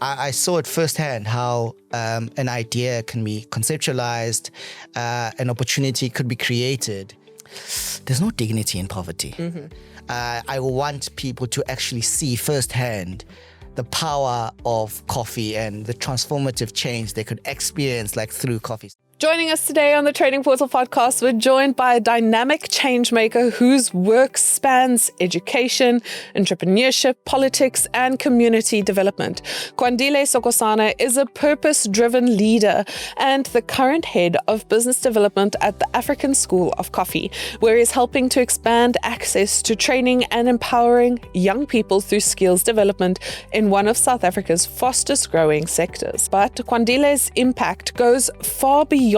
I saw it firsthand how an idea can be conceptualized, an opportunity could be created. There's no dignity in poverty. I want people to actually see firsthand the power of coffee and the transformative change they could experience through coffee. Joining us today on the Trading Portal podcast, we're joined by a dynamic changemaker whose work spans education, entrepreneurship, politics, and community development. Kwandile Sikhosana is a purpose-driven leader and the current head of business development at the African School of Coffee, where he's helping to expand access to training and empowering young people through skills development in one of South Africa's fastest-growing sectors. But Kwandile's impact goes far beyond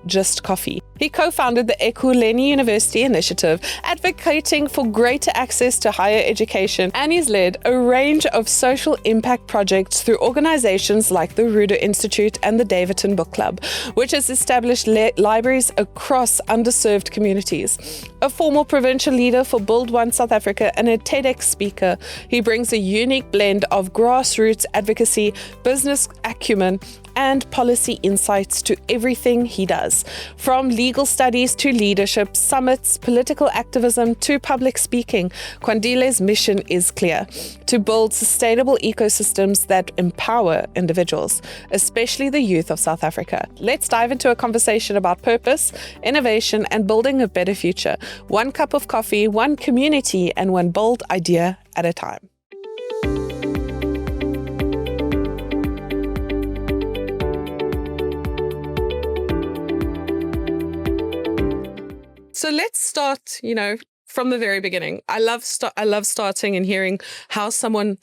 just coffee. He co-founded the Ekurhuleni University Initiative, advocating for greater access to higher education, and he's led a range of social impact projects through organizations like the Ruder Institute and the Davidson Book Club, which has established libraries across underserved communities. A former provincial leader for Build One South Africa and a TEDx speaker, he brings a unique blend of grassroots advocacy, business acumen, and policy insights to everything he does. From legal studies to leadership, summits, political activism to public speaking, Kwandile's mission is clear: to build sustainable ecosystems that empower individuals, especially the youth of South Africa. Let's dive into a conversation about purpose, innovation, and building a better future. One cup of coffee, one community, and one bold idea at a time. So let's start, from the very beginning. I love starting and hearing how someone,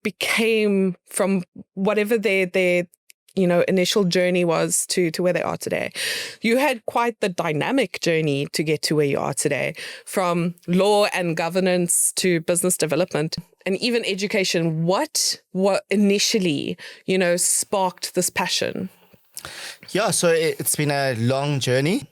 became from whatever their initial journey was to where they are today. You had quite the dynamic journey to get to where you are today, from law and governance to business development and even education. What initially, sparked this passion? Yeah, so it's been a long journey.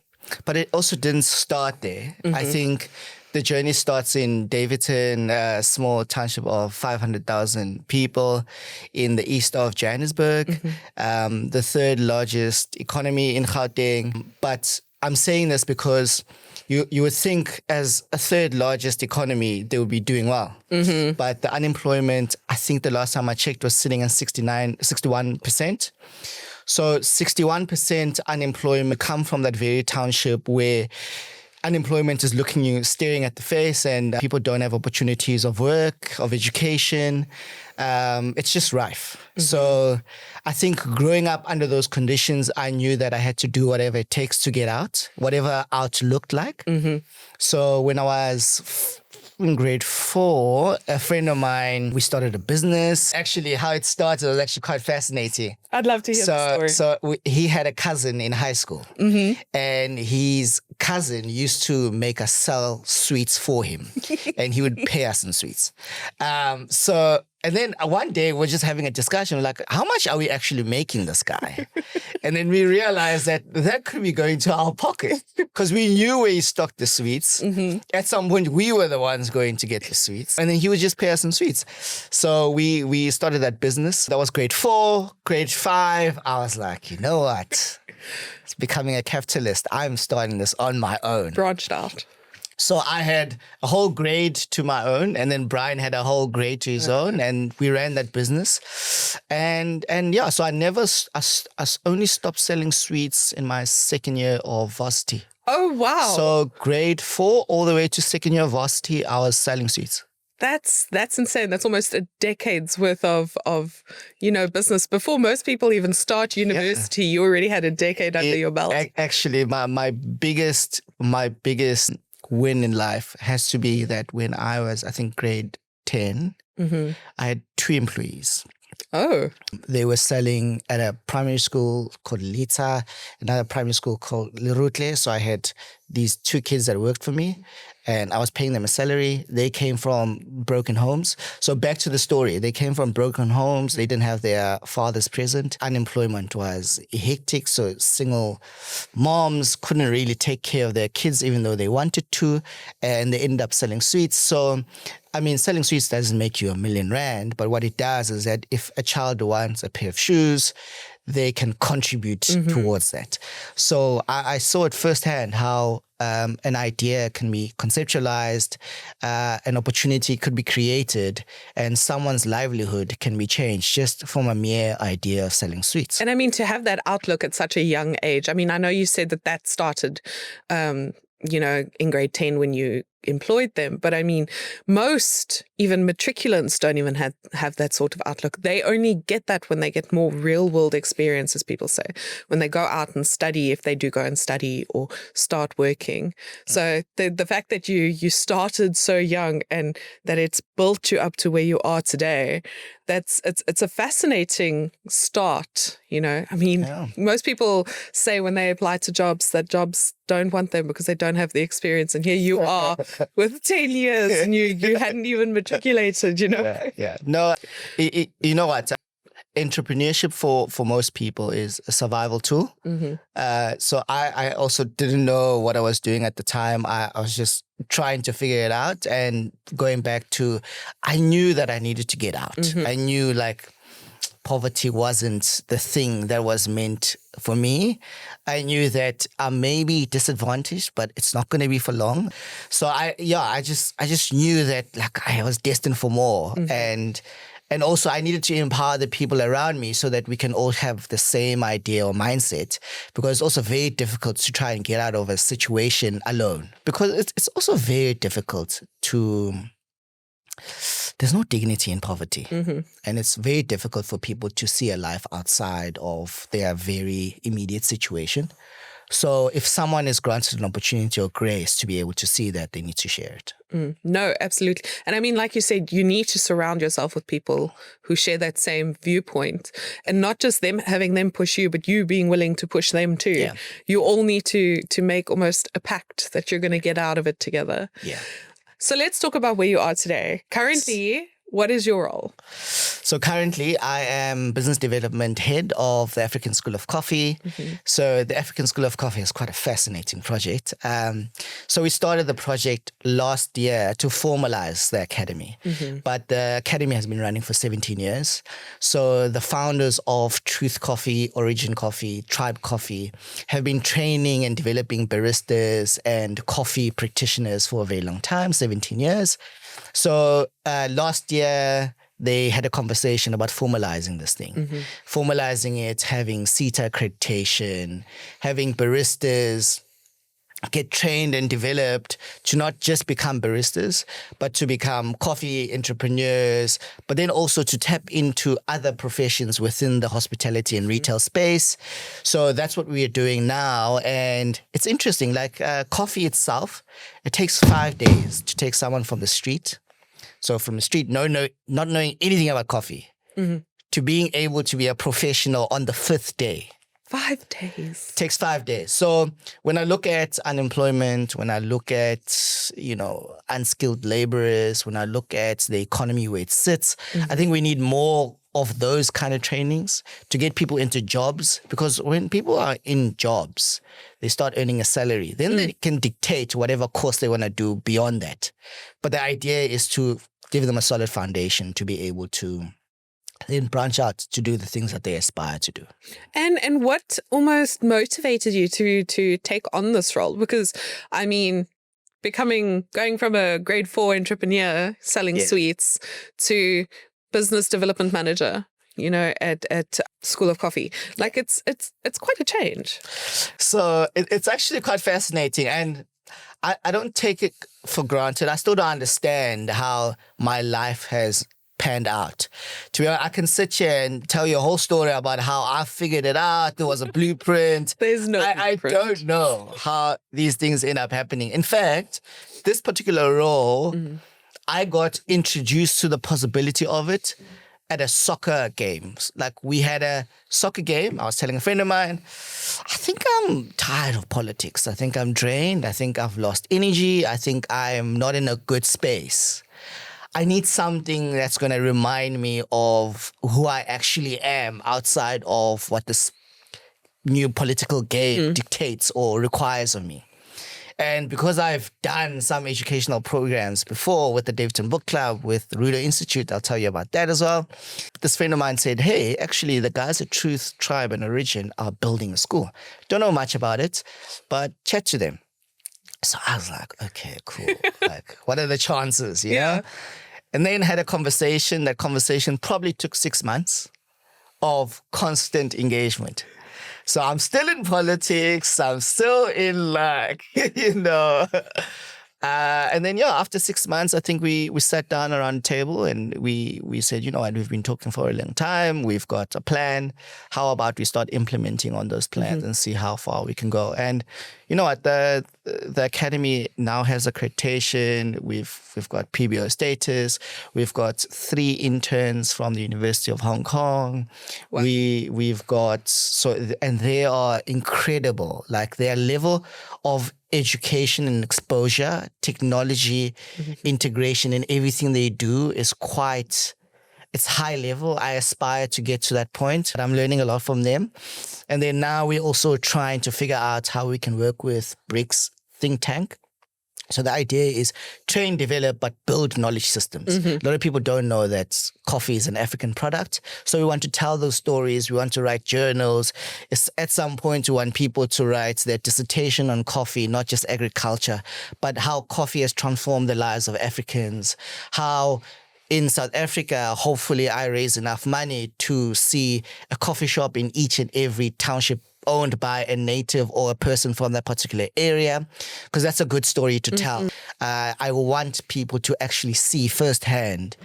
But it also didn't start there. I think the journey starts in Davidson, a small township of 500,000 people in the east of Johannesburg, the third largest economy in Gauteng. But I'm saying this because you would think as a third largest economy, they would be doing well. But the unemployment, I think the last time I checked, was sitting at 61%. So 61% unemployment come from that very township where unemployment is looking you, staring at the face, and people don't have opportunities of work, of education. It's just rife. So I think growing up under those conditions, I knew that I had to do whatever it takes to get out, whatever out looked like. So when I was in grade 4, a friend of mine, we started a business. Actually, how it started was actually quite fascinating. I'd love to hear the story. He had a cousin in high school, and his cousin used to make us sell sweets for him, and he would pay us in sweets. And then one day we're just having a discussion, like, how much are we actually making this guy? And then we realized that could be going to our pocket because we knew where he stocked the sweets. At some point, we were the ones going to get the sweets. And then he would just pay us in sweets. So we started that business. That was grade 4, grade 5. I was like, you know what? It's becoming a capitalist. I'm starting this on my own. Branched out. So I had a whole grade to my own, and then Brian had a whole grade to his own, and we ran that business. And yeah, so I only stopped selling sweets in my second year of varsity. Oh, wow. So grade 4 all the way to second year of varsity, I was selling sweets. That's insane. That's almost a decade's worth of business. Before most people even start university, you already had a decade under your belt. Actually, my biggest win in life has to be that when I was, I think, grade 10, I had 2 employees. Oh. They were selling at a primary school called Lita, another primary school called Lerutle. So I had these 2 kids that worked for me, and I was paying them a salary. They came from broken homes. So back to the story. They came from broken homes. They didn't have their fathers present. Unemployment was hectic. So single moms couldn't really take care of their kids even though they wanted to. And they ended up selling sweets. So I mean, selling sweets doesn't make you R1,000,000, but what it does is that if a child wants a pair of shoes, they can contribute towards that. So I saw it firsthand how an idea can be conceptualized, an opportunity could be created, and someone's livelihood can be changed just from a mere idea of selling sweets. And I mean, to have that outlook at such a young age, I mean, I know you said that started, in grade 10 when you employed them. But I mean, most even matriculants don't even have that sort of outlook. They only get that when they get more real world experience, as people say, when they go out and study, if they do go and study or start working. So the fact that you started so young and that it's built you up to where you are today, it's a fascinating start. I mean, most people say when they apply to jobs that jobs don't want them because they don't have the experience. And here you are with 10 years and you hadn't even matriculated, Yeah. No, you know what? Entrepreneurship for most people is a survival tool. So I also didn't know what I was doing at the time. I was just trying to figure it out, and going back to, I knew that I needed to get out. I knew poverty wasn't the thing that was meant for me. I knew that I may be disadvantaged, but it's not going to be for long. So I just knew that I was destined for more. And also I needed to empower the people around me so that we can all have the same idea or mindset, because it's also very difficult to try and get out of a situation alone, because it's also very difficult to... There's no dignity in poverty. And it's very difficult for people to see a life outside of their very immediate situation. So if someone is granted an opportunity or grace to be able to see that, they need to share it. No, absolutely. And I mean, like you said, you need to surround yourself with people who share that same viewpoint, and not just them having them push you, but you being willing to push them too. Yeah. You all need to make almost a pact that you're going to get out of it together. Yeah. So let's talk about where you are today. Currently, what is your role? So currently, I am Business Development Head of the African School of Coffee. So the African School of Coffee is quite a fascinating project. So we started the project last year to formalize the academy. But the academy has been running for 17 years. So the founders of Truth Coffee, Origin Coffee, Tribe Coffee have been training and developing baristas and coffee practitioners for a very long time, 17 years. So last year, they had a conversation about formalizing this thing, formalizing it, having CETA accreditation, having baristas get trained and developed to not just become baristas, but to become coffee entrepreneurs, but then also to tap into other professions within the hospitality and retail space. So that's what we are doing now. And it's interesting, coffee itself, it takes 5 days to take someone from the street. So from the street, not knowing anything about coffee, to being able to be a professional on the 5th day. 5 days. Takes 5 days. So when I look at unemployment, when I look at, unskilled laborers, when I look at the economy where it sits, I think we need more of those kind of trainings to get people into jobs, because when people are in jobs, they start earning a salary. Then they can dictate whatever course they want to do beyond that. But the idea is to give them a solid foundation to be able to then branch out to do the things that they aspire to do. And what almost motivated you to take on this role? Because, I mean, going from a grade 4 entrepreneur selling sweets to business development manager, at School of Coffee, it's quite a change. So it's actually quite fascinating, and I don't take it for granted. I still don't understand how my life has panned out. To be honest, I can sit here and tell you a whole story about how I figured it out. There was a blueprint. There's no blueprint. I don't know how these things end up happening. In fact, this particular role, I got introduced to the possibility of it at a soccer game. We had a soccer game. I was telling a friend of mine, I think I'm tired of politics. I think I'm drained. I think I've lost energy. I think I'm not in a good space. I need something that's going to remind me of who I actually am outside of what this new political game dictates or requires of me. And because I've done some educational programs before with the Davidson Book Club, with the Rudo Institute, I'll tell you about that as well. This friend of mine said, hey, actually the guys at Truth, Tribe and Origin are building a school. Don't know much about it, but chat to them. So I was like, okay, cool. Like, what are the chances, you know? And then had a conversation. That conversation probably took 6 months of constant engagement. So I'm still in politics. I'm still in like, you know. And then, after 6 months, I think we sat down around the table and we said, you know what, we've been talking for a long time. We've got a plan. How about we start implementing on those plans and see how far we can go? And you know what, the academy now has accreditation. We've got PBO status. We've got 3 interns from the University of Hong Kong. Wow. We've got and they are incredible. Like their level of education and exposure, technology, integration in everything they do is it's high level. I aspire to get to that point. I'm learning a lot from them. And then now we're also trying to figure out how we can work with BRICS think tank. So the idea is train, develop, but build knowledge systems. A lot of people don't know that coffee is an African product. So we want to tell those stories. We want to write journals. At some point, we want people to write their dissertation on coffee, not just agriculture, but how coffee has transformed the lives of Africans, how in South Africa, hopefully I raise enough money to see a coffee shop in each and every township owned by a native or a person from that particular area, because that's a good story to tell. I want people to actually see firsthand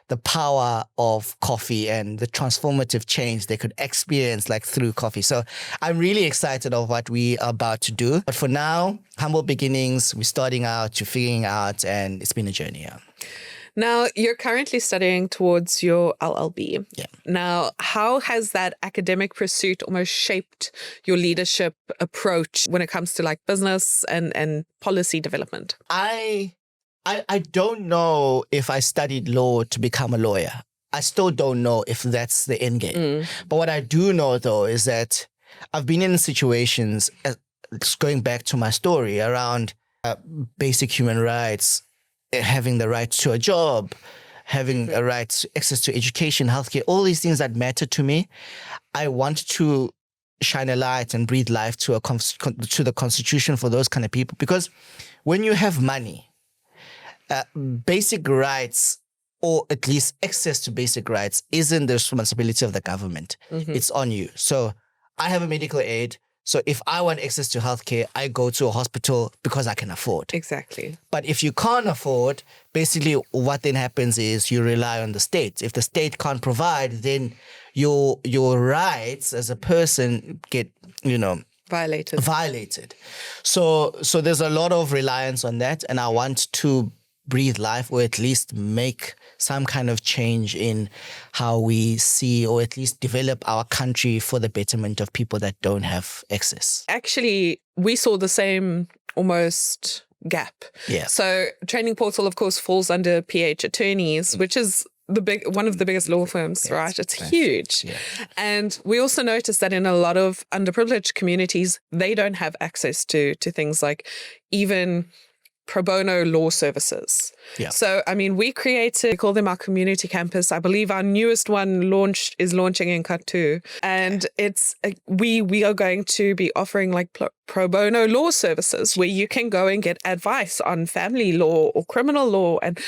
the power of coffee and the transformative change they could experience like through coffee. So I'm really excited of what we are about to do. But for now, humble beginnings, we're starting out, you're figuring out, and it's been a journey. Now, you're currently studying towards your LLB. Yeah. Now, how has that academic pursuit almost shaped your leadership approach when it comes to like business and policy development? I don't know if I studied law to become a lawyer. I still don't know if that's the end game. But what I do know, though, is that I've been in situations, going back to my story, around basic human rights, having the right to a job, having a right to access to education, healthcare, all these things that matter to me. I want to shine a light and breathe life to the Constitution for those kind of people. Because when you have money, basic rights, or at least access to basic rights, isn't the responsibility of the government. It's on you. So I have a medical aid. So if I want access to healthcare, I go to a hospital because I can afford. Exactly. But if you can't afford, basically what then happens is you rely on the state. If the state can't provide, then your rights as a person get, violated. So there's a lot of reliance on that, and I want to breathe life, or at least make some kind of change in how we see, or at least develop our country for the betterment of people that don't have access. Actually, we saw the same almost gap. Yeah. So Training Portal, of course, falls under PH Attorneys, which is one of the biggest law firms, right? It's huge. Yeah. And we also noticed that in a lot of underprivileged communities, they don't have access to things like even pro bono law services. Yeah. So, we call them our community campus. I believe our newest one is launching in Katu. And we are going to be offering like pro bono law services where you can go and get advice on family law or criminal law. And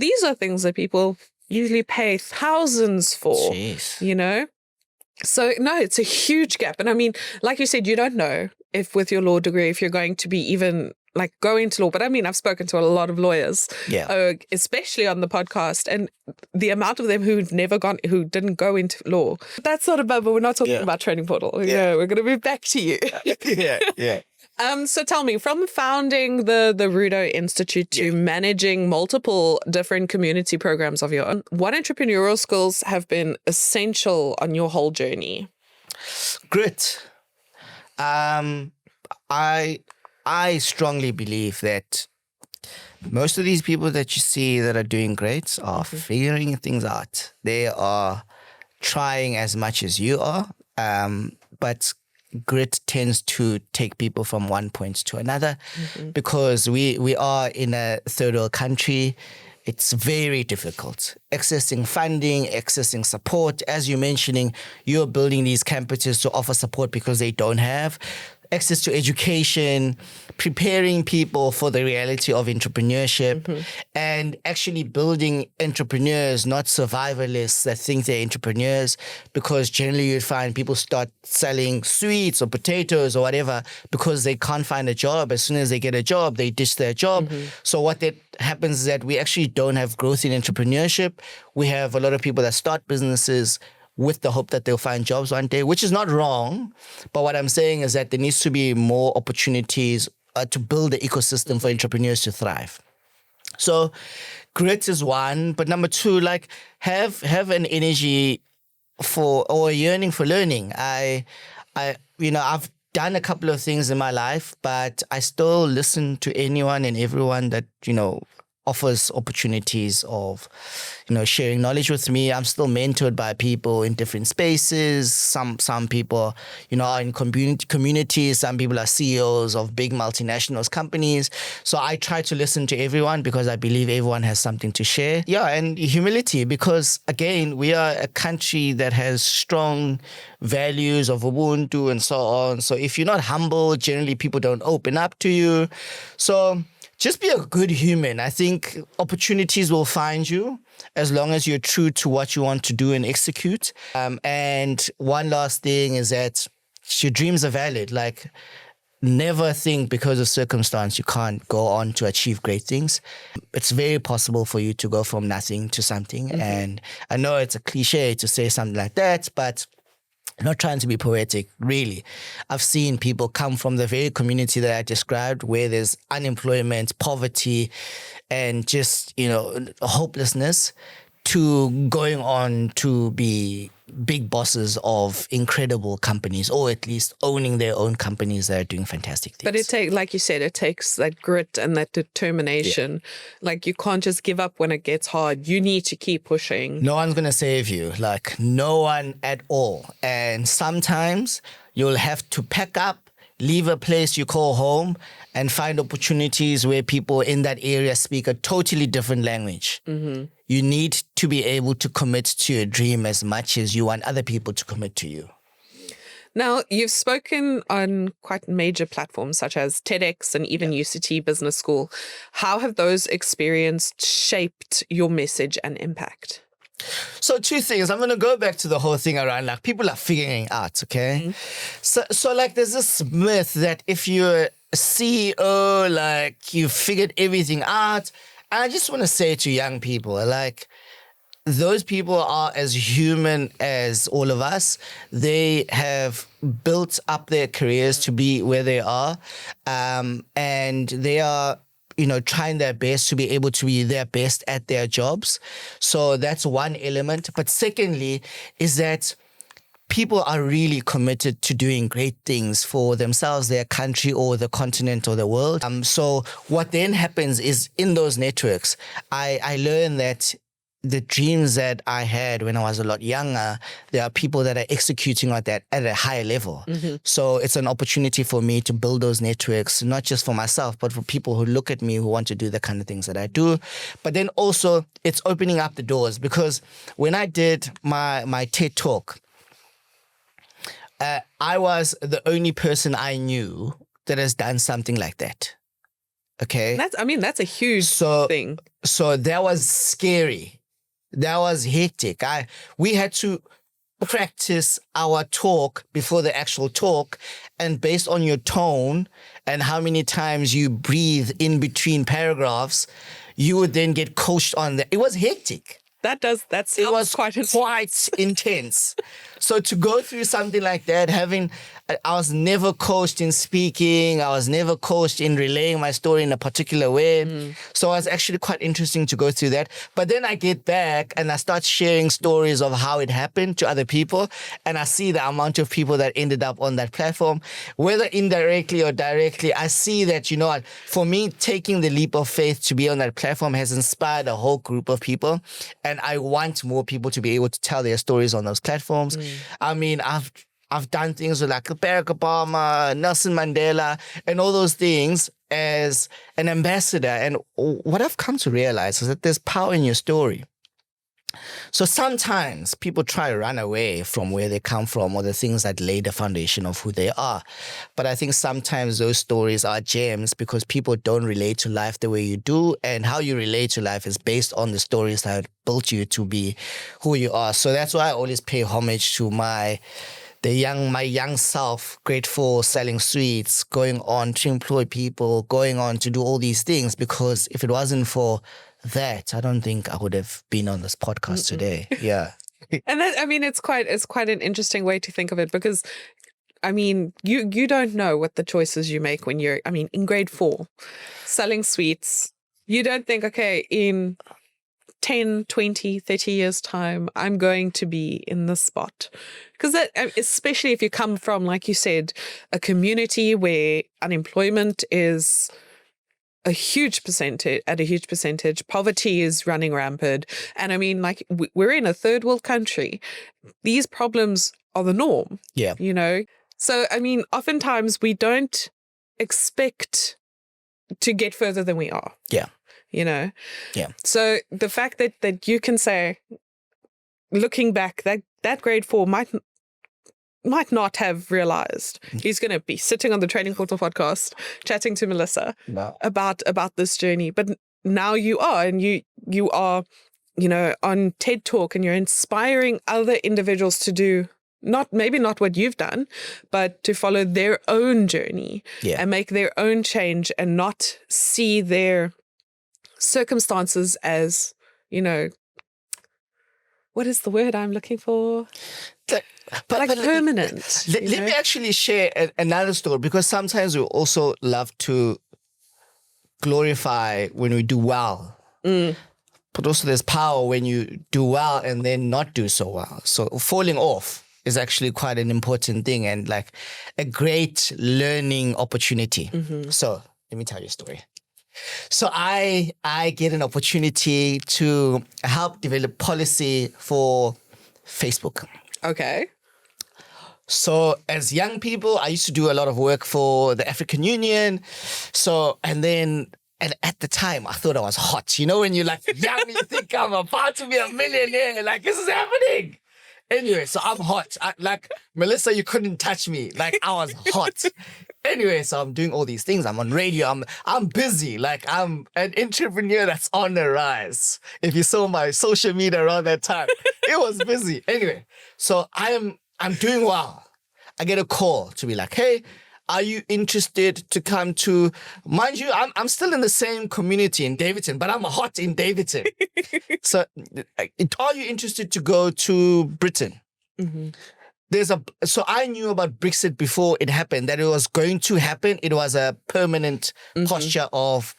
these are things that people usually pay thousands for. Jeez. So no, it's a huge gap. And like you said, you don't know if with your law degree, if you're going to be even like go into law. But I've spoken to a lot of lawyers, especially on the podcast, and the amount of them who didn't go into law. That's not about, but we're not talking about Training Portal. Yeah, we're going to move back to you. Yeah. So tell me, from founding the Rudo Institute to managing multiple different community programs of your own, what entrepreneurial skills have been essential on your whole journey? Grit. I strongly believe that most of these people that you see that are doing great are figuring things out. They are trying as much as you are, but grit tends to take people from one point to another because we are in a third world country. It's very difficult. Accessing funding, accessing support. As you're mentioning, you're building these campuses to offer support because they don't have access to education, preparing people for the reality of entrepreneurship, and actually building entrepreneurs, not survivalists that think they're entrepreneurs, because generally you'd find people start selling sweets or potatoes or whatever because they can't find a job. As soon as they get a job, they ditch their job. So what that happens is that we actually don't have growth in entrepreneurship. We have a lot of people that start businesses with the hope that they'll find jobs one day, which is not wrong. But what I'm saying is that there needs to be more opportunities to build the ecosystem for entrepreneurs to thrive. So grit is one, but number two, like have an energy for or a yearning for learning. I've done a couple of things in my life, but I still listen to anyone and everyone that, offers opportunities of, sharing knowledge with me. I'm still mentored by people in different spaces. Some people, are in communities. Some people are CEOs of big multinational companies. So I try to listen to everyone because I believe everyone has something to share. Yeah, and humility, because again, we are a country that has strong values of Ubuntu and so on. So if you're not humble, generally people don't open up to you. So just be a good human. I think opportunities will find you as long as you're true to what you want to do and execute. And one last thing is that your dreams are valid. Like, never think because of circumstance you can't go on to achieve great things. It's very possible for you to go from nothing to something. And I know it's a cliche to say something like that, but I'm not trying to be poetic, really. I've seen people come from the very community that I described where there's unemployment, poverty, and just, hopelessness, to going on to be big bosses of incredible companies, or at least owning their own companies that are doing fantastic things. But like you said, it takes that grit and that determination. Yeah. Like, you can't just give up when it gets hard. You need to keep pushing. No one's going to save you, like no one at all. And sometimes you'll have to pack up, leave a place you call home, and find opportunities where people in that area speak a totally different language. You need to be able to commit to your dream as much as you want other people to commit to you. Now, you've spoken on quite major platforms such as TEDx and even UCT Business School. How have those experiences shaped your message and impact? So two things. I'm going to go back to the whole thing around like people are figuring out, okay? So like there's this myth that if you're a CEO, like you figured everything out. And I just want to say to young people, like, those people are as human as all of us. They have built up their careers to be where they are. And they are, trying their best to be able to be their best at their jobs. So that's one element. But secondly, is that people are really committed to doing great things for themselves, their country, or the continent, or the world. So what then happens is in those networks, I learned that the dreams that I had when I was a lot younger, there are people that are executing on that at a higher level. So it's an opportunity for me to build those networks, not just for myself, but for people who look at me who want to do the kind of things that I do. But then also it's opening up the doors, because when I did my TED Talk, I was the only person I knew that has done something like that. Okay? That's a huge thing. So that was scary. That was hectic. We had to practice our talk before the actual talk, and based on your tone and how many times you breathe in between paragraphs, you would then get coached on that. It was hectic. It was quite intense. So to go through something like that, I was never coached in speaking. I was never coached in relaying my story in a particular way. So it was actually quite interesting to go through that. But then I get back and I start sharing stories of how it happened to other people. And I see the amount of people that ended up on that platform, whether indirectly or directly. I see that, for me, taking the leap of faith to be on that platform has inspired a whole group of people. And I want more people to be able to tell their stories on those platforms. I've done things with like Barack Obama, Nelson Mandela, and all those things as an ambassador. And what I've come to realize is that there's power in your story. So sometimes people try to run away from where they come from or the things that lay the foundation of who they are. But I think sometimes those stories are gems because people don't relate to life the way you do. And how you relate to life is based on the stories that built you to be who you are. So that's why I always pay homage to my young self, grade 4, selling sweets, going on to employ people, going on to do all these things. Because if it wasn't for that, I don't think I would have been on this podcast today. Yeah. And that, I mean, it's quite an interesting way to think of it because, I mean, you don't know what the choices you make when you're, I mean, in grade 4, selling sweets, you don't think, okay, in 10, 20, 30 years time, I'm going to be in this spot. Because that, especially if you come from, like you said, a community where unemployment is a huge percentage, poverty is running rampant. And I mean, like, we're in a third world country. These problems are the norm. Yeah. You know? So, I mean, oftentimes we don't expect to get further than we are. Yeah. You know? Yeah. So the fact that you can say, looking back, that grade 4 might not have realized he's going to be sitting on the Trading Portal podcast chatting to Melissa about this journey. But now you are, and you are, you know, on TED Talk, and you're inspiring other individuals to do maybe not what you've done, but to follow their own journey and make their own change and not see their circumstances as, you know, what is the word I'm looking for? But permanent. Let me actually share another story, because sometimes we also love to glorify when we do well. But also there's power when you do well and then not do so well. So falling off is actually quite an important thing and like a great learning opportunity. So let me tell you a story. So I get an opportunity to help develop policy for Facebook. Okay. So as young people, I used to do a lot of work for the African Union. So, and at the time, I thought I was hot. You know, when you're like young, you think I'm about to be a millionaire. Like, this is happening. Anyway, so I'm hot. Like, Melissa, you couldn't touch me. Like, I was hot. Anyway, so I'm doing all these things. I'm on radio. I'm busy. Like, I'm an entrepreneur that's on the rise. If you saw my social media around that time, it was busy. Anyway, so I'm doing well. I get a call to be like, hey, are you interested to come to, mind you, I'm still in the same community in Davidson, but I'm hot in Davidson. So are you interested to go to Britain? So I knew about Brexit before it happened, that it was going to happen. It was a permanent posture of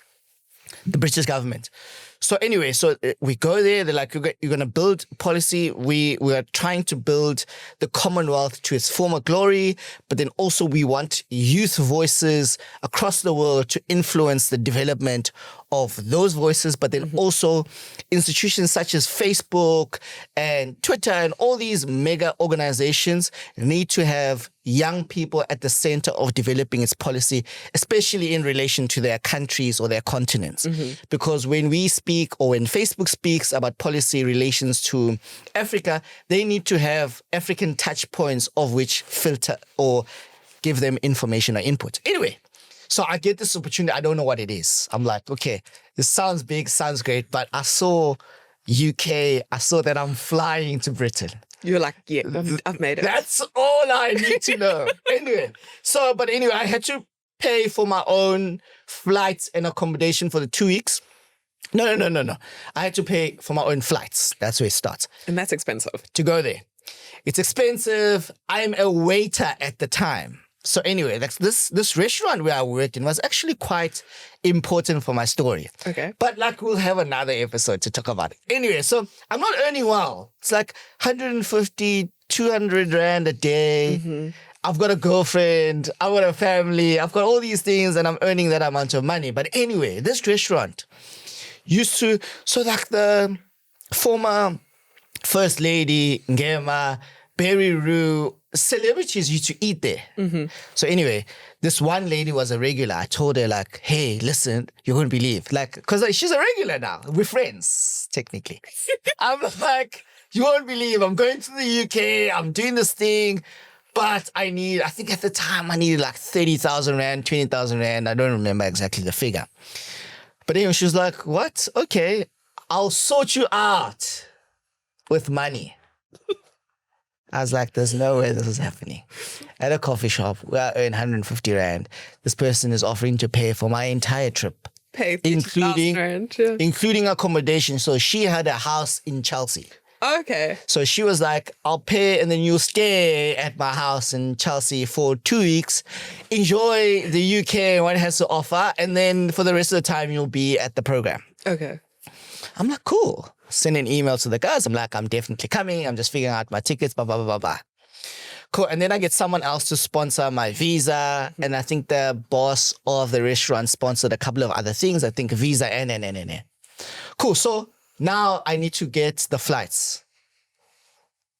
the British government. So anyway, so we go there. They're like, you're going to build policy. We are trying to build the Commonwealth to its former glory, but then also we want youth voices across the world to influence the development of those voices, but then also institutions such as Facebook and Twitter and all these mega organizations need to have young people at the center of developing its policy, especially in relation to their countries or their continents. Because when we speak or when Facebook speaks about policy relations to Africa, they need to have African touch points of which filter or give them information or input. Anyway, so I get this opportunity. I don't know what it is. I'm like, okay, this sounds big, sounds great, but I saw UK, I saw that I'm flying to Britain. You're like, yeah, I've made it. That's all I need to know. Anyway, I had to pay for my own flights and accommodation for the 2 weeks. No. I had to pay for my own flights. That's where it starts. And that's expensive. To go there. It's expensive. I'm a waiter at the time. So anyway, this restaurant where I worked in was actually quite important for my story. Okay. But like we'll have another episode to talk about it. Anyway, so I'm not earning well. It's like 150, 200 Rand a day. I've got a girlfriend. I've got a family. I've got all these things and I'm earning that amount of money. But anyway, this restaurant used to, so like the former First Lady, Ngema, Berry Roo, celebrities used to eat there. So anyway, this one lady was a regular. I told her like, hey, listen, you wouldn't believe. Like, because she's a regular now. We're friends, technically. I'm like, you won't believe. I'm going to the UK. I'm doing this thing. But I think at the time I needed like 30,000 Rand, 20,000 Rand. I don't remember exactly the figure. But anyway, she was like, what? Okay, I'll sort you out with money. I was like, there's no way this is happening. At a coffee shop, I earn 150 Rand. This person is offering to pay for my entire trip. Including accommodation. So she had a house in Chelsea. Okay. So she was like, I'll pay and then you'll stay at my house in Chelsea for 2 weeks. Enjoy the UK and what it has to offer. And then for the rest of the time, you'll be at the program. Okay. I'm like, cool. Send an email to the guys. I'm like, I'm definitely coming. I'm just figuring out my tickets, blah, blah, blah, blah, blah. Cool. And then I get someone else to sponsor my visa. And I think the boss of the restaurant sponsored a couple of other things. I think visa and. Cool. So now I need to get the flights.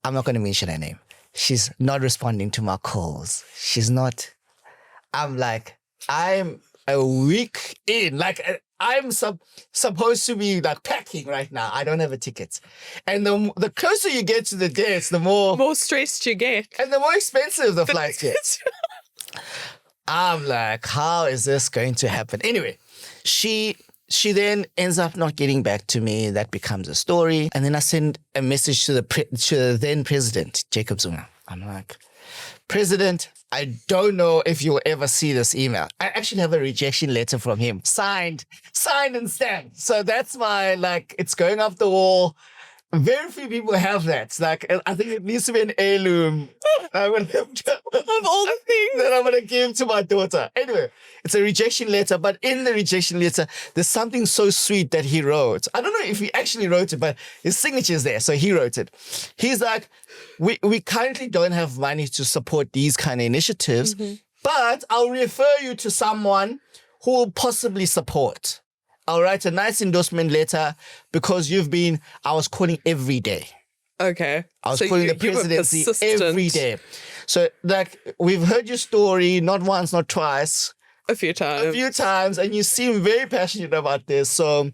I'm not going to mention her name. She's not responding to my calls. She's not. I'm like, I'm a week in. Like, I'm supposed to be like packing right now. I don't have a ticket. And the closer you get to the dates, the more stressed you get. And the more expensive the flights get. I'm like, how is this going to happen? Anyway, she then ends up not getting back to me. That becomes a story. And then I send a message to the then president, Jacob Zuma. I'm like, President, I don't know if you'll ever see this email. I actually have a rejection letter from him. Signed and stamped. So that's my, like, it's going off the wall. Very few people have that. Like, I think it needs to be an heirloom. I'm gonna have of all the things that I'm going to give to my daughter. Anyway, it's a rejection letter, but in the rejection letter, there's something so sweet that he wrote. I don't know if he actually wrote it, but his signature is there, so he wrote it. He's like, we currently don't have money to support these kind of initiatives, but I'll refer you to someone who will possibly support. I'll write a nice endorsement letter because I was calling every day. Okay. I was calling the presidency every day. So, like, we've heard your story, not once, not twice. A few times. And you seem very passionate about this. So,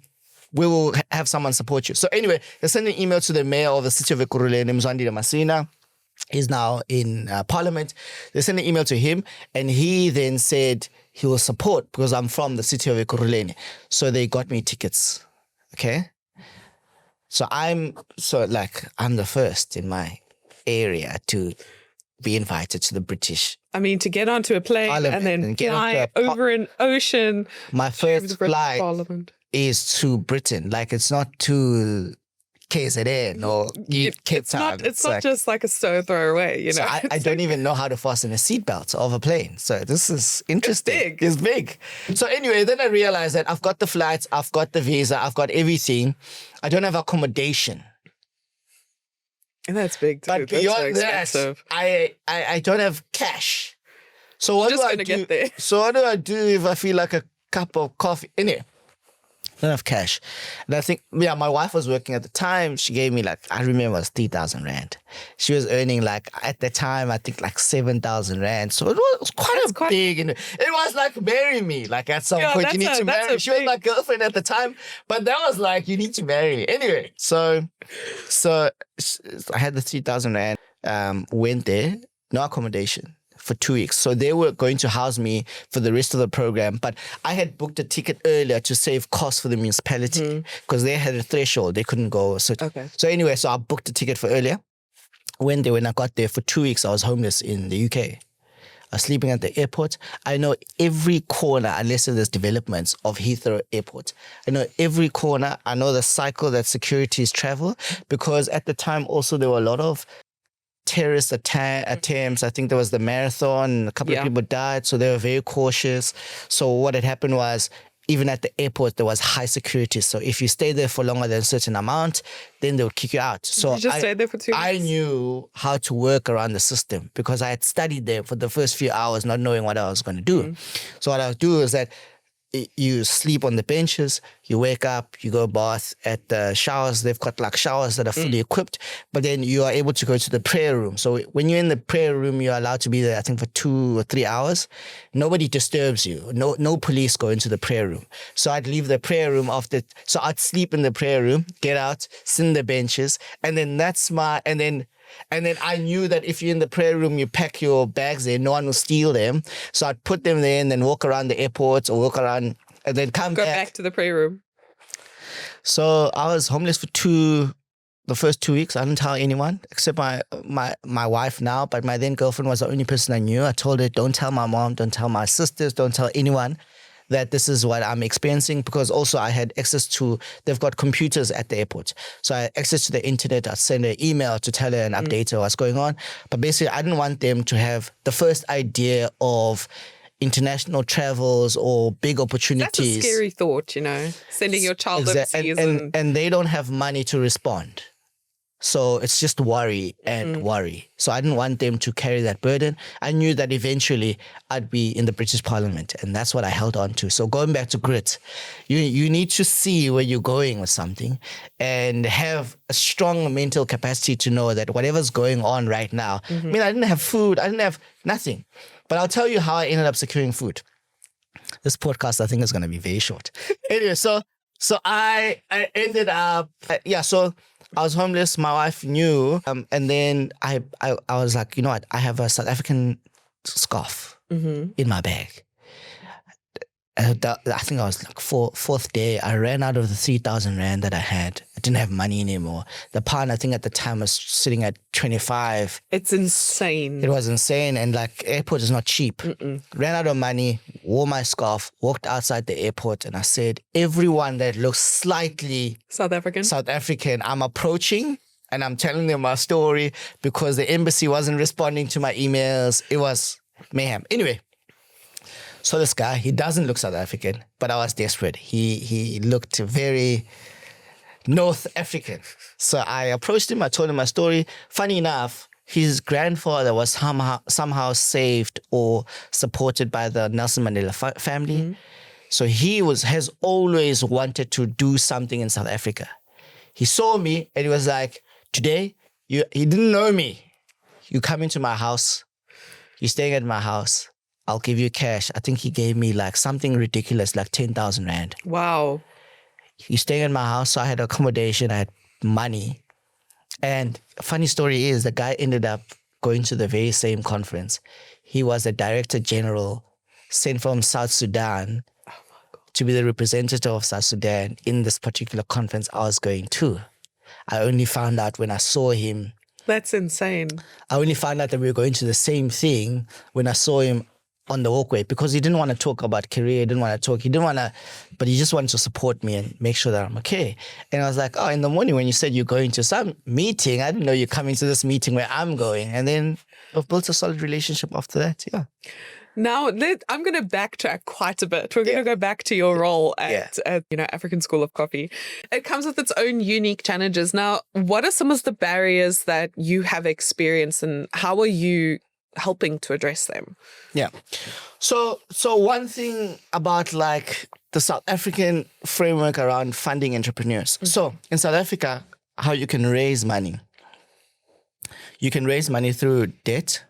we will have someone support you. So, anyway, they sent an email to the mayor of the city of Ekurhuleni, Kwandile Sikhosana. He's now in parliament. They sent an email to him, and he then said he will support because I'm from the city of Ekurhuleni. So they got me tickets. Okay. So I'm the first in my area to be invited to the British. I mean, to get onto a plane and then fly over an ocean. My first flight is to Britain. Like, it's not to KZN or Cape Town. It's not just like a stone throw away, you know. So I don't even know how to fasten a seatbelt of a plane. So this is interesting. It's big. So anyway, then I realized that I've got the flights, I've got the visa, I've got everything. I don't have accommodation. And that's big too. But beyond that, I don't have cash. So what do I do? So what do I do if I feel like a cup of coffee? Anyway, I don't have cash. And I think, my wife was working at the time. She gave me I remember it was 3,000 Rand. She was earning at the time, I think 7,000 Rand. So it was quite big. And it was marry me. At some point, you need to marry me. She was my girlfriend at the time. But that was you need to marry me. Anyway, so I had the 3,000 Rand, went there, no accommodation for 2 weeks. So they were going to house me for the rest of the program. But I had booked a ticket earlier to save costs for the municipality because they had a threshold. They couldn't go. So anyway, so I booked a ticket for earlier. When I got there for 2 weeks, I was homeless in the UK. I was sleeping at the airport. I know every corner, unless there's developments, of Heathrow Airport. I know every corner. I know the cycle that securities travel because at the time also there were a lot of terrorist attempts. I think there was the marathon. A couple of people died, so they were very cautious. So what had happened was, even at the airport, there was high security. So if you stay there for longer than a certain amount, then they would kick you out. So you just stayed there for 2 weeks? I knew how to work around the system because I had studied there for the first few hours, not knowing what I was going to do. So what I would do is that you sleep on the benches, you wake up, you go bath at the showers. They've got like showers that are fully equipped, but then you are able to go to the prayer room. So when you're in the prayer room, you're allowed to be there, I think, for 2 or 3 hours. Nobody disturbs you. No police go into the prayer room. So I'd leave the prayer room so I'd sleep in the prayer room, get out, sit in the benches, and then and then I knew that if you're in the prayer room, you pack your bags there, no one will steal them. So I'd put them there and then walk around the airports or walk around and then go back to the prayer room. So I was homeless for the first 2 weeks. I didn't tell anyone except my wife now, but my then girlfriend was the only person I knew. I told her, don't tell my mom, don't tell my sisters, don't tell anyone that this is what I'm experiencing, because also I had access to, they've got computers at the airport. So I had access to the internet. I'd send her an email to tell her and update her what's going on. But basically, I didn't want them to have the first idea of international travels or big opportunities. That's a scary thought, sending your child overseas. And they don't have money to respond. So it's just worry and worry. So I didn't want them to carry that burden. I knew that eventually I'd be in the British Parliament, and that's what I held on to. So going back to grit, you need to see where you're going with something and have a strong mental capacity to know that whatever's going on right now, I mean, I didn't have food, I didn't have nothing. But I'll tell you how I ended up securing food. This podcast, I think, is going to be very short. Anyway, so I ended up, so I was homeless. My wife knew, and then I was like, you know what? I have a South African scarf in my bag. I think I was like fourth day. I ran out of the 3,000 rand that I had. I didn't have money anymore. The pound, I think at the time, was sitting at 25. It's insane. It was insane, and like airport is not cheap. Ran out of money, wore my scarf, walked outside the airport, and I said, everyone that looks slightly South African, I'm approaching and I'm telling them my story, because the embassy wasn't responding to my emails. It was mayhem. Anyway. So this guy, he doesn't look South African, but I was desperate. He looked very North African. So I approached him. I told him my story. Funny enough, his grandfather was somehow saved or supported by the Nelson Mandela family. So he has always wanted to do something in South Africa. He saw me and he was like, today, he didn't know me. You come into my house. You're staying at my house. I'll give you cash. I think he gave me like something ridiculous, like 10,000 rand. Wow. He's staying in my house, so I had accommodation, I had money. And funny story is, the guy ended up going to the very same conference. He was the Director General sent from South Sudan to be the representative of South Sudan in this particular conference I was going to. I only found out when I saw him. That's insane. I only found out that we were going to the same thing when I saw him on the walkway, because he didn't want to talk about career, but he just wanted to support me and make sure that I'm okay. And I was like, in the morning when you said you're going to some meeting, I didn't know you're coming to this meeting where I'm going. And then I've built a solid relationship after that, yeah. Now, I'm going to backtrack quite a bit. We're going to go back to your role at African School of Coffee. It comes with its own unique challenges. Now, what are some of the barriers that you have experienced, and how are you helping to address them? Yeah. So one thing about like the South African framework around funding entrepreneurs. So in South Africa, how you can raise money. You can raise money through debt.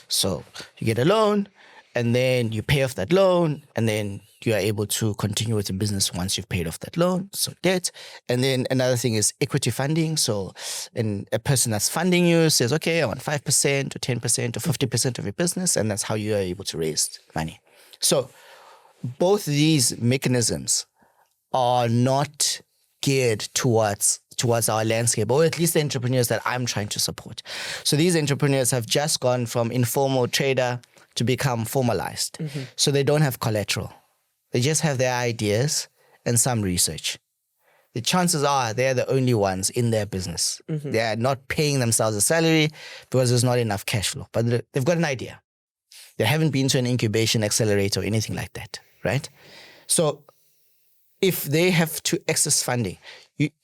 So you get a loan, and then you pay off that loan, and then you are able to continue with the business once you've paid off that loan. So debt. And then another thing is equity funding. So a person that's funding you says, okay, I want 5% or 10% or 50% of your business. And that's how you are able to raise money. So both these mechanisms are not geared towards our landscape, or at least the entrepreneurs that I'm trying to support. So these entrepreneurs have just gone from informal trader to become formalized. So they don't have collateral. They just have their ideas and some research. The chances are they're the only ones in their business. They are not paying themselves a salary because there's not enough cash flow. But they've got an idea. They haven't been to an incubation accelerator or anything like that, right? So if they have to access funding,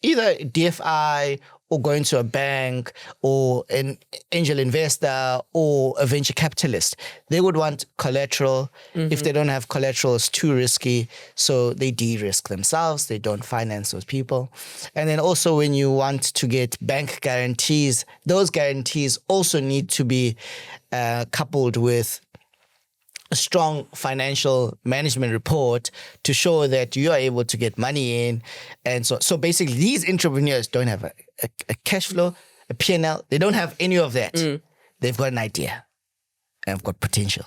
either DFI or going to a bank or an angel investor or a venture capitalist. They would want collateral. If they don't have collateral, it's too risky. So they de-risk themselves. They don't finance those people. And then also when you want to get bank guarantees, those guarantees also need to be coupled with a strong financial management report to show that you are able to get money in. And so basically these entrepreneurs don't have a cash flow, a P&L. They don't have any of that. They've got an idea and have got potential.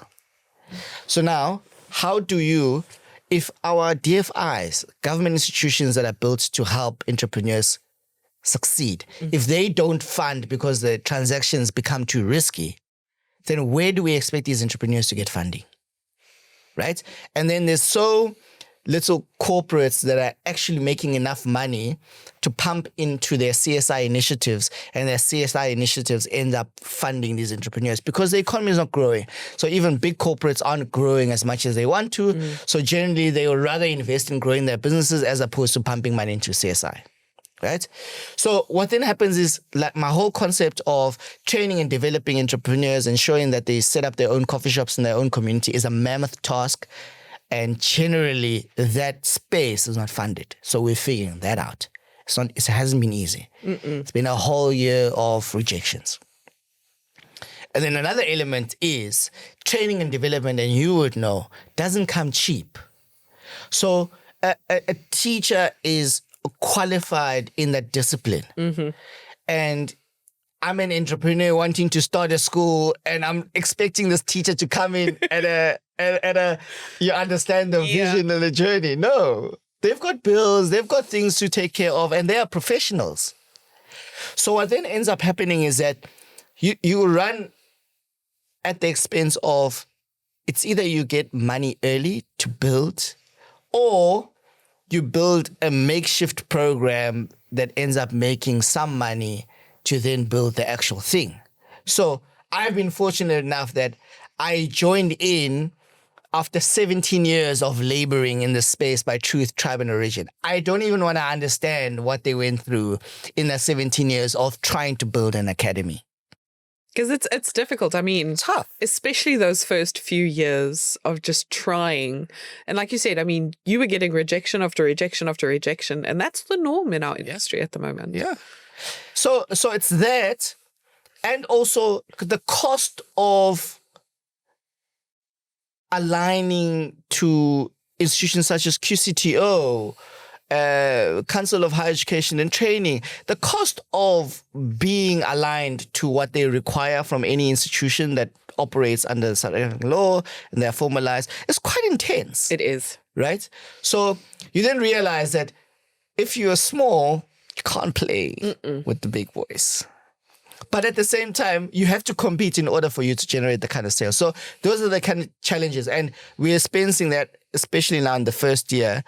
So now, how do you, if our DFIs, government institutions that are built to help entrepreneurs succeed, if they don't fund because the transactions become too risky, then where do we expect these entrepreneurs to get funding? Right? And then there's so little corporates that are actually making enough money to pump into their CSI initiatives, and their CSI initiatives end up funding these entrepreneurs because the economy is not growing. So even big corporates aren't growing as much as they want to. So generally they will rather invest in growing their businesses as opposed to pumping money into CSI. Right? So what then happens is, like, my whole concept of training and developing entrepreneurs, ensuring that they set up their own coffee shops in their own community, is a mammoth task. And generally that space is not funded. So we're figuring that out. It hasn't been easy. It's been a whole year of rejections. And then another element is training and development, and you would know, doesn't come cheap. So a teacher is qualified in that discipline. And I'm an entrepreneur wanting to start a school, and I'm expecting this teacher to come in at a you understand the vision and the journey. No, they've got bills, they've got things to take care of, and they are professionals. So what then ends up happening is that you run at the expense of, it's either you get money early to build, or you build a makeshift program that ends up making some money to then build the actual thing. So I've been fortunate enough that I joined in after 17 years of laboring in the space by truth, tribe, and origin. I don't even want to understand what they went through in the 17 years of trying to build an academy. Because it's difficult. I mean, it's tough. Especially those first few years of just trying. And like you said, I mean, you were getting rejection after rejection after rejection. And that's the norm in our industry at the moment. Yeah. So it's that. And also the cost of aligning to institutions such as QCTO, Council of Higher Education and Training, the cost of being aligned to what they require from any institution that operates under South African law and they're formalized is quite intense. It is. Right? So you then realize that if you're small, you can't play with the big boys. But at the same time, you have to compete in order for you to generate the kind of sales. So those are the kind of challenges. And we're experiencing that, especially now in the first year.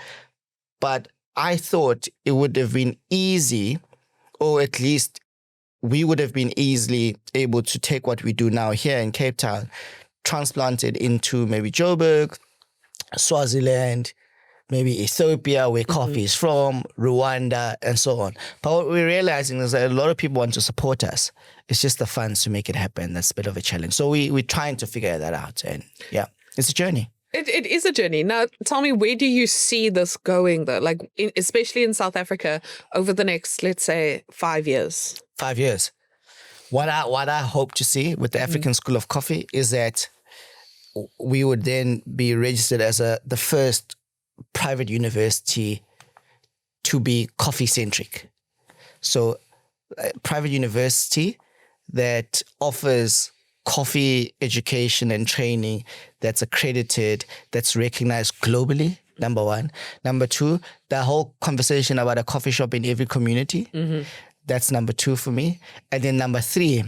But I thought it would have been easy, or at least we would have been easily able to take what we do now here in Cape Town, transplant it into maybe Joburg, Swaziland, maybe Ethiopia, where coffee is from, Rwanda, and so on. But what we're realizing is that a lot of people want to support us. It's just the funds to make it happen. That's a bit of a challenge. So we're trying to figure that out. And yeah, it's a journey. It is a journey. Now, tell me, where do you see this going, though? Like, especially in South Africa, over the next, let's say, 5 years? 5 years. What I hope to see with the African School of Coffee is that we would then be registered as the first private university to be coffee-centric. So a private university that offers coffee education and training that's accredited, that's recognized globally, number one. Number two, the whole conversation about a coffee shop in every community. That's number two for me. And then number three,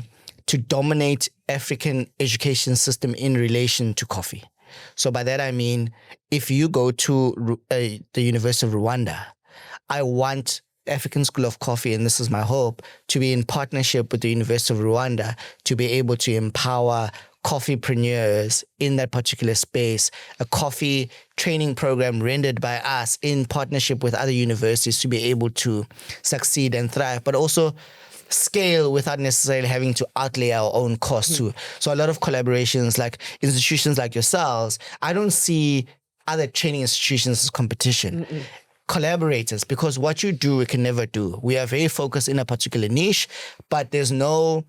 to dominate African education system in relation to coffee. So by that I mean, if you go to the University of Rwanda, I want African School of Coffee, and this is my hope, to be in partnership with the University of Rwanda to be able to empower coffeepreneurs in that particular space, a coffee training program rendered by us in partnership with other universities to be able to succeed and thrive, but also scale without necessarily having to outlay our own costs too. So a lot of collaborations, like institutions like yourselves, I don't see other training institutions as competition. Collaborators, because what you do, we can never do. We are very focused in a particular niche, but there's nothing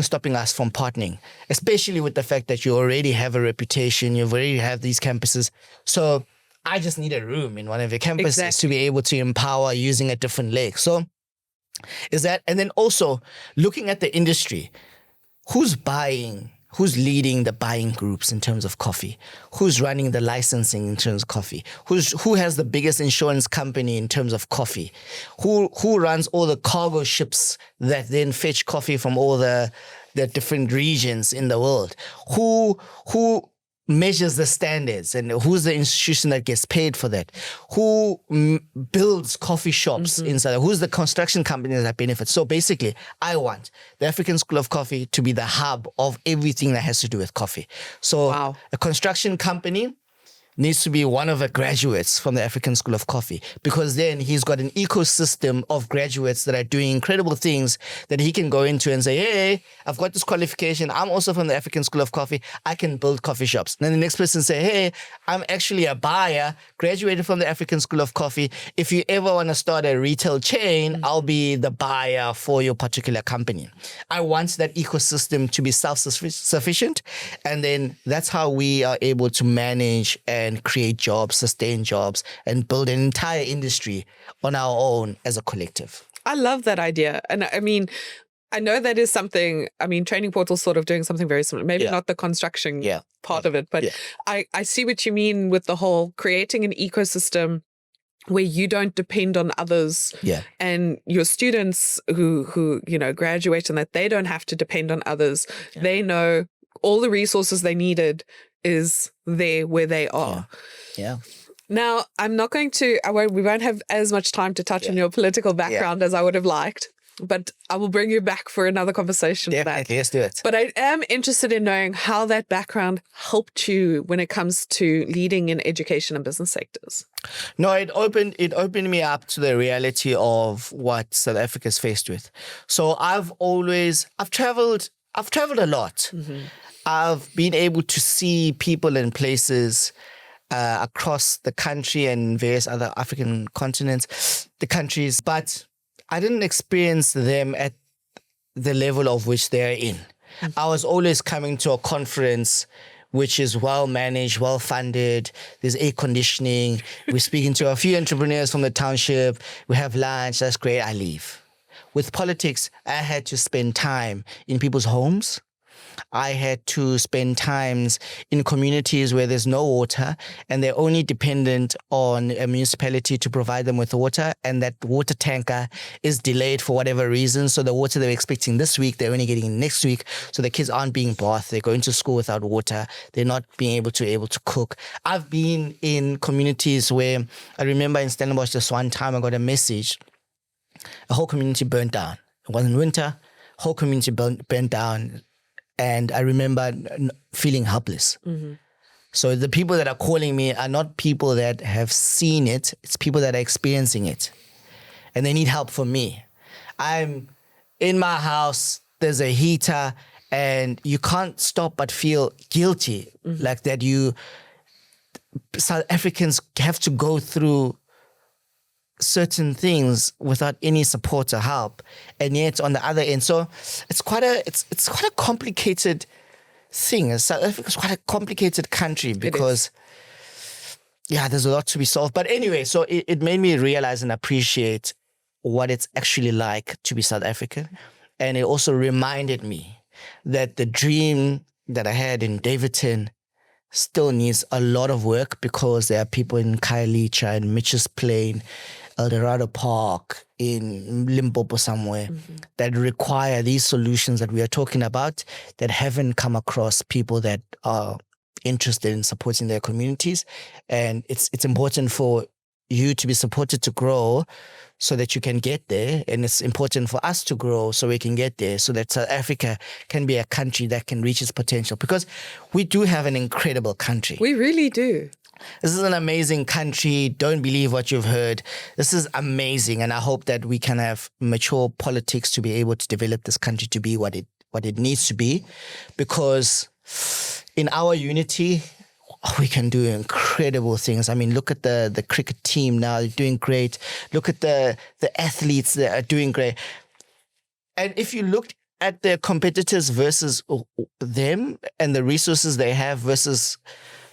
stopping us from partnering, especially with the fact that you already have a reputation, you already have these campuses. So I just need a room in one of your campuses to be able to empower using a different leg. So is that, and then also looking at the industry, who's leading the buying groups in terms of coffee? Who's running the licensing in terms of coffee? Who has the biggest insurance company in terms of coffee? Who runs all the cargo ships that then fetch coffee from all the different regions in the world? Who measures the standards, and who's the institution that gets paid for that? Who builds coffee shops inside? Who's the construction company that benefits? So basically, I want the African School of Coffee to be the hub of everything that has to do with coffee. So a construction company needs to be one of the graduates from the African School of Coffee, because then he's got an ecosystem of graduates that are doing incredible things that he can go into and say, hey, I've got this qualification. I'm also from the African School of Coffee. I can build coffee shops. And then the next person say, hey, I'm actually a buyer, graduated from the African School of Coffee. If you ever want to start a retail chain, I'll be the buyer for your particular company. I want that ecosystem to be self-sufficient. And then that's how we are able to manage and create jobs, sustain jobs, and build an entire industry on our own as a collective. I love that idea. And I mean, I know that is something, I mean, Training Portal's sort of doing something very similar, maybe not the construction part of it, but I see what you mean with the whole creating an ecosystem where you don't depend on others, and your students who graduate, and that they don't have to depend on others. They know all the resources they needed is there where they are. Now, I'm not going to, we won't have as much time to touch on your political background as I would have liked, but I will bring you back for another conversation. Definitely, let's do it. But I am interested in knowing how that background helped you when it comes to leading in education and business sectors. No, it opened me up to the reality of what South Africa is faced with. So I've traveled a lot. I've been able to see people and places across the country and various other African continents, the countries, but I didn't experience them at the level of which they're in. I was always coming to a conference which is well managed, well funded. There's air conditioning. We're speaking to a few entrepreneurs from the township. We have lunch. That's great. I leave. With politics, I had to spend time in people's homes. I had to spend times in communities where there's no water and they're only dependent on a municipality to provide them with water, and that water tanker is delayed for whatever reason. So the water they're expecting this week, they're only getting next week. So the kids aren't being bathed. They're going to school without water. They're not being able to cook. I've been in communities where I remember in Stellenbosch this one time I got a message. A whole community burnt down. It wasn't winter. Whole community burnt down. And I remember feeling helpless. So the people that are calling me are not people that have seen it. It's people that are experiencing it. And they need help from me. I'm in my house. There's a heater. And you can't stop but feel guilty. Like that South Africans have to go through certain things without any support or help, and yet on the other end, so it's quite a complicated thing. South Africa's quite a complicated country because there's a lot to be solved. But anyway, so it made me realize and appreciate what it's actually like to be South African, and it also reminded me that the dream that I had in Davidton still needs a lot of work, because there are people in Khayelitsha and Mitchell's Plain, Eldorado Park, in Limpopo somewhere, that require these solutions that we are talking about, that haven't come across people that are interested in supporting their communities. And it's important for you to be supported to grow so that you can get there. And it's important for us to grow so we can get there, so that South Africa can be a country that can reach its potential, because we do have an incredible country. We really do. This is an amazing country. Don't believe what you've heard. This is amazing. And I hope that we can have mature politics to be able to develop this country to be what it needs to be. Because in our unity, we can do incredible things. I mean, look at the cricket team now. They're doing great. Look at the athletes that are doing great. And if you looked at their competitors versus them and the resources they have versus,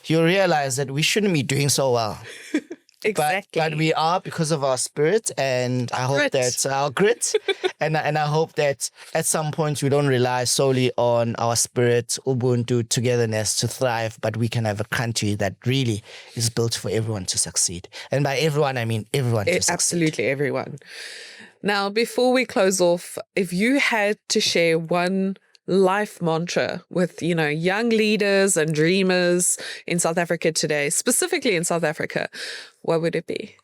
you realize that we shouldn't be doing so well. Exactly. But we are because of our spirit, and I hope that our grit, and I hope that at some point we don't rely solely on our spirit, Ubuntu, togetherness to thrive, but we can have a country that really is built for everyone to succeed. And by everyone, I mean everyone to succeed. Absolutely everyone. Now, before we close off, if you had to share one life mantra with, young leaders and dreamers in South Africa today, specifically in South Africa, what would it be?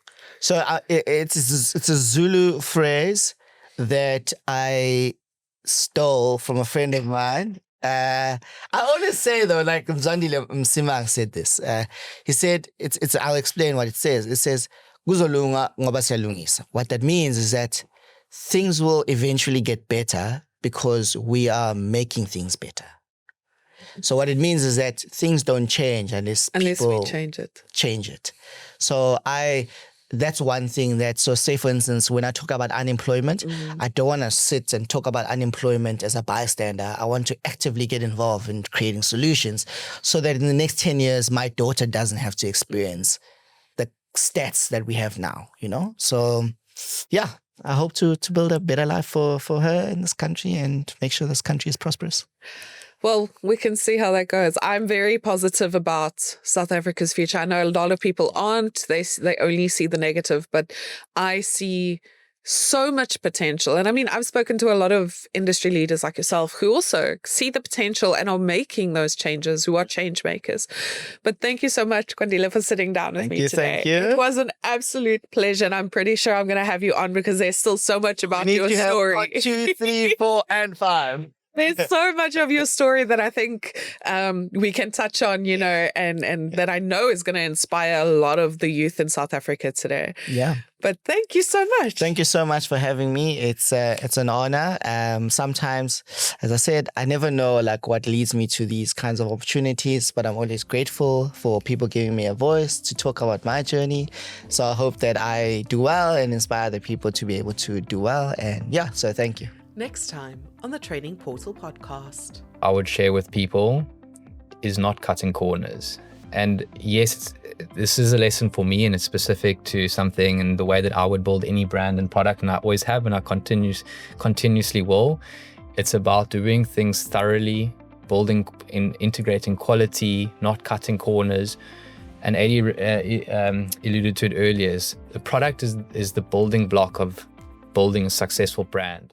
So it's a Zulu phrase that I stole from a friend of mine. I always say though, like Kwandile Sikhosana said this. He said, I'll explain what it says. It says, "Kuzolunga ngoba siyalungisa." What that means is that things will eventually get better because we are making things better. So what it means is that things don't change unless people we change it. So that's one thing so say for instance, when I talk about unemployment, I don't want to sit and talk about unemployment as a bystander. I want to actively get involved in creating solutions so that in the next 10 years, my daughter doesn't have to experience the stats that we have now, So yeah, I hope to build a better life for her in this country and make sure this country is prosperous. Well, we can see how that goes. I'm very positive about South Africa's future. I know a lot of people aren't. They only see the negative, but I see so much potential. And I mean, I've spoken to a lot of industry leaders like yourself who also see the potential and are making those changes, who are change makers. But thank you so much, Kwandile, for sitting down with me today. Thank you. It was an absolute pleasure. And I'm pretty sure I'm going to have you on because there's still so much about your story. 1, 2, 3, 4, and 5. There's so much of your story that I think we can touch on, and that I know is going to inspire a lot of the youth in South Africa today. Yeah. But thank you so much. Thank you so much for having me. It's an honor. Sometimes, as I said, I never know what leads me to these kinds of opportunities, but I'm always grateful for people giving me a voice to talk about my journey. So I hope that I do well and inspire the people to be able to do well. And yeah, so thank you. Next time on the Training Portal podcast. I would share with people is not cutting corners. And yes, this is a lesson for me and it's specific to something and the way that I would build any brand and product, and I always have and I continuously will. It's about doing things thoroughly, integrating quality, not cutting corners. And Adi alluded to it earlier, the product is the building block of building a successful brand.